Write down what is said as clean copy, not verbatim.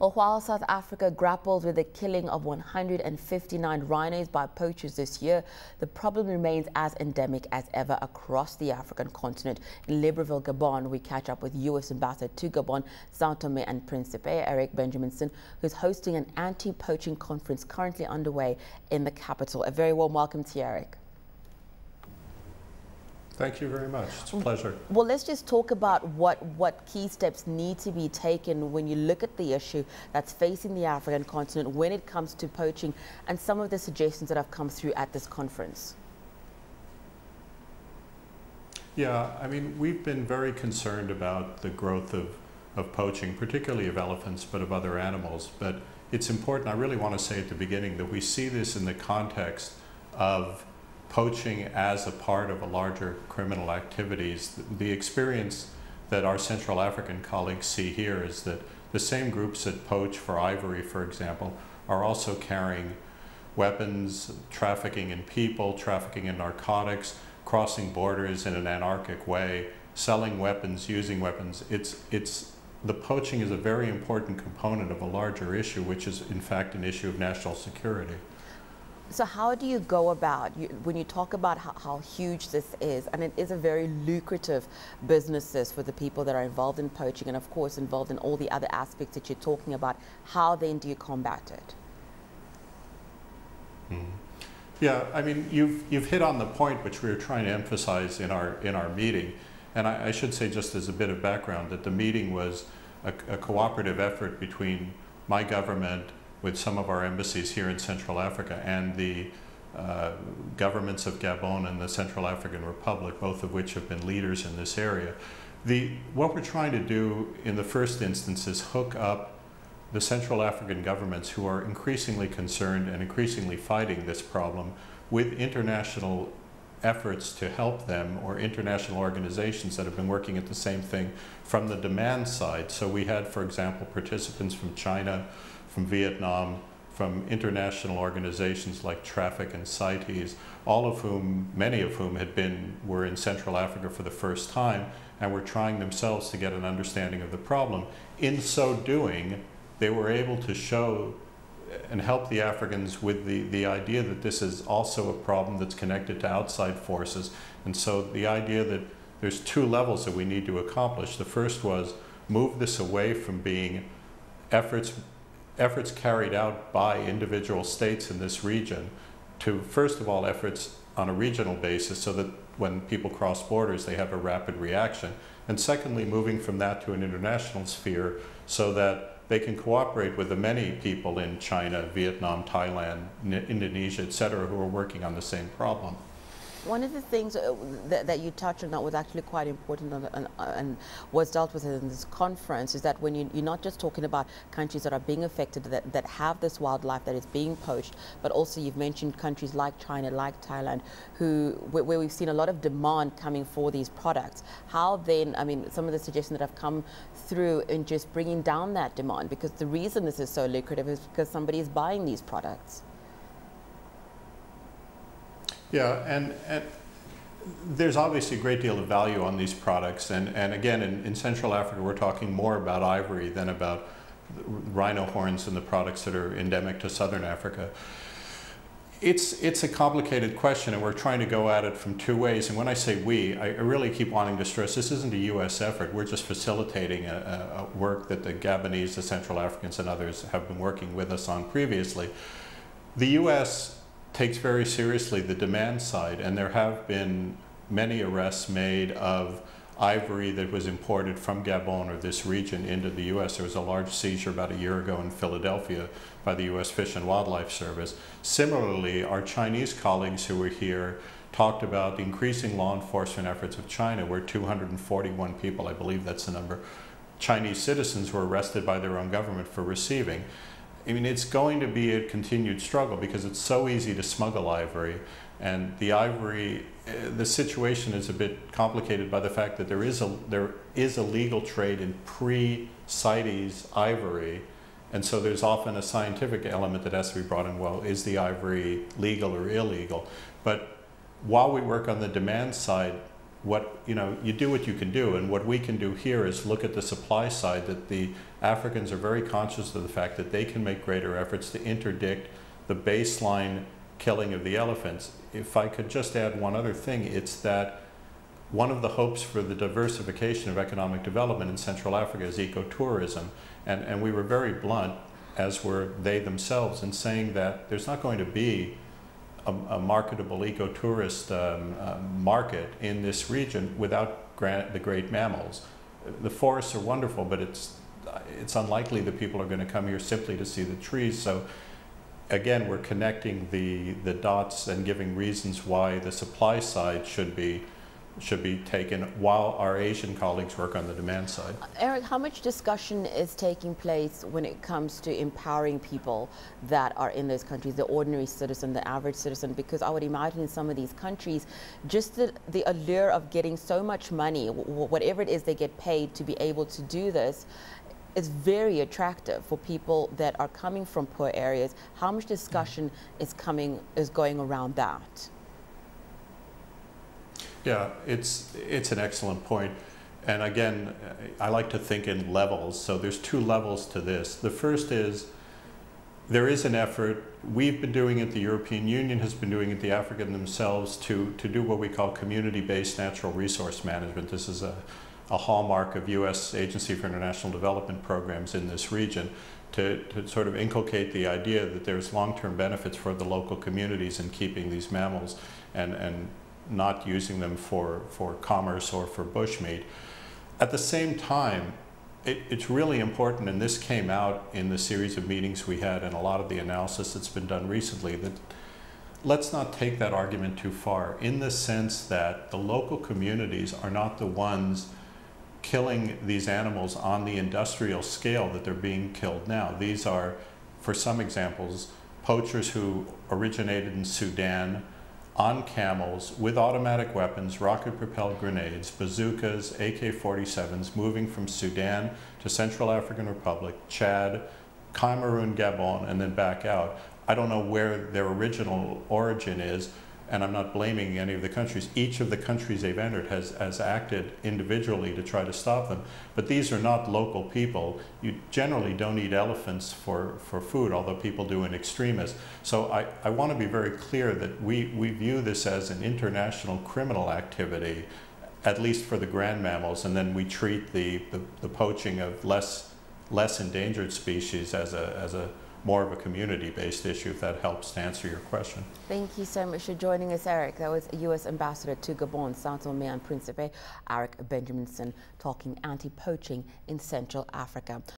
Well, while South Africa grapples with the killing of 159 rhinos by poachers this year, the problem remains as endemic as ever across the African continent. In Libreville, Gabon, we catch up with U.S. Ambassador to Gabon, São Tomé and Príncipe, Eric Benjaminson, who's hosting an anti-poaching conference currently underway in the capital. A very warm welcome to you, Eric. Thank you very much. It's a pleasure. Well, let's just talk about what key steps need to be taken when you look at the issue that's facing the African continent when it comes to poaching and some of the suggestions that have come through at this conference. Yeah, I mean, we've been very concerned about the growth of poaching, particularly of elephants, but of other animals. But it's important, I really want to say at the beginning, that we see this in the context of poaching as a part of a larger criminal activities. The experience that our Central African colleagues see here is that the same groups that poach for ivory, for example, are also carrying weapons, trafficking in people, trafficking in narcotics, crossing borders in an anarchic way, selling weapons, using weapons. The poaching is a very important component of a larger issue, which is in fact an issue of national security. So how do you go about, when you talk about how huge this is, and it is a very lucrative business for the people that are involved in poaching and of course involved in all the other aspects that you're talking about, how then do you combat it? Yeah, I mean, you've hit on the point which we were trying to emphasize in our meeting, and I should say, just as a bit of background, that the meeting was a cooperative effort between my government with some of our embassies here in Central Africa and the governments of Gabon and the Central African Republic, both of which have been leaders in this area. What we're trying to do in the first instance is hook up the Central African governments, who are increasingly concerned and increasingly fighting this problem, with international efforts to help them, or international organizations that have been working at the same thing from the demand side. So we had, for example, participants from China, from Vietnam, from international organizations like Traffic and CITES, many of whom were in Central Africa for the first time and were trying themselves to get an understanding of the problem. In so doing, they were able to show and help the Africans with the idea that this is also a problem that's connected to outside forces. And so the idea that there's two levels that we need to accomplish. The first was move this away from being efforts carried out by individual states in this region to, first of all, efforts on a regional basis so that when people cross borders they have a rapid reaction. And secondly, moving from that to an international sphere so that they can cooperate with the many people in China, Vietnam, Thailand, Indonesia, etc., who are working on the same problem. One of the things that you touched on that was actually quite important and was dealt with in this conference is that when you're not just talking about countries that are being affected, that have this wildlife that is being poached, but also you've mentioned countries like China, like Thailand, where we've seen a lot of demand coming for these products. How then, I mean, some of the suggestions that have come through in just bringing down that demand, because the reason this is so lucrative is because somebody is buying these products. Yeah, and there's obviously a great deal of value on these products, and again, in Central Africa we're talking more about ivory than about rhino horns and the products that are endemic to Southern Africa. It's a complicated question, and we're trying to go at it from two ways. And when I say we, I really keep wanting to stress this isn't a U.S. effort. We're just facilitating a work that the Gabonese, the Central Africans, and others have been working with us on previously. The U.S. takes very seriously the demand side, and there have been many arrests made of ivory that was imported from Gabon or this region into the U.S. There was a large seizure about a year ago in Philadelphia by the U.S. Fish and Wildlife Service. Similarly, our Chinese colleagues who were here talked about the increasing law enforcement efforts of China, where 241 people, I believe that's the number, Chinese citizens were arrested by their own government for receiving. I mean, it's going to be a continued struggle because it's so easy to smuggle ivory, and the ivory, the situation is a bit complicated by the fact that there is a legal trade in pre-CITES ivory, and so there's often a scientific element that has to be brought in. Well, is the ivory legal or illegal? But while we work on the demand side, you do what you can do, and what we can do here is look at the supply side, that the Africans are very conscious of the fact that they can make greater efforts to interdict the baseline killing of the elephants. If I could just add one other thing, it's that one of the hopes for the diversification of economic development in Central Africa is ecotourism. And we were very blunt, as were they themselves, in saying that there's not going to be a marketable ecotourist market in this region without the great mammals. The forests are wonderful, but it's unlikely that people are going to come here simply to see the trees. So again, we're connecting the dots and giving reasons why the supply side should be taken while our Asian colleagues work on the demand side. Eric, how much discussion is taking place when it comes to empowering people that are in those countries, the ordinary citizen, the average citizen? Because I would imagine in some of these countries, just the allure of getting so much money, whatever it is they get paid to be able to do this, is very attractive for people that are coming from poor areas. How much discussion is going around that? Yeah, it's an excellent point. And again, I like to think in levels. So there's two levels to this. The first is there is an effort, we've been doing it, the European Union has been doing it, the African themselves, to do what we call community-based natural resource management. This is a hallmark of U.S. Agency for International Development programs in this region, to sort of inculcate the idea that there's long-term benefits for the local communities in keeping these mammals and not using them for commerce or for bushmeat. At the same time, it's really important, and this came out in the series of meetings we had and a lot of the analysis that's been done recently, that let's not take that argument too far, in the sense that the local communities are not the ones killing these animals on the industrial scale that they're being killed now. These are, for some examples, poachers who originated in Sudan on camels with automatic weapons, rocket-propelled grenades, bazookas, AK-47s, moving from Sudan to Central African Republic, Chad, Cameroon, Gabon, and then back out. I don't know where their original origin is, and I'm not blaming any of the countries. Each of the countries they've entered has acted individually to try to stop them. But these are not local people. You generally don't eat elephants for food, although people do in extremis. So I want to be very clear that we view this as an international criminal activity, at least for the grand mammals, and then we treat the poaching of less endangered species as a more of a community-based issue, if that helps to answer your question. Thank you so much for joining us, Eric. That was U.S. Ambassador to Gabon, Sao Tome and Principe, Eric Benjaminson, talking anti-poaching in Central Africa.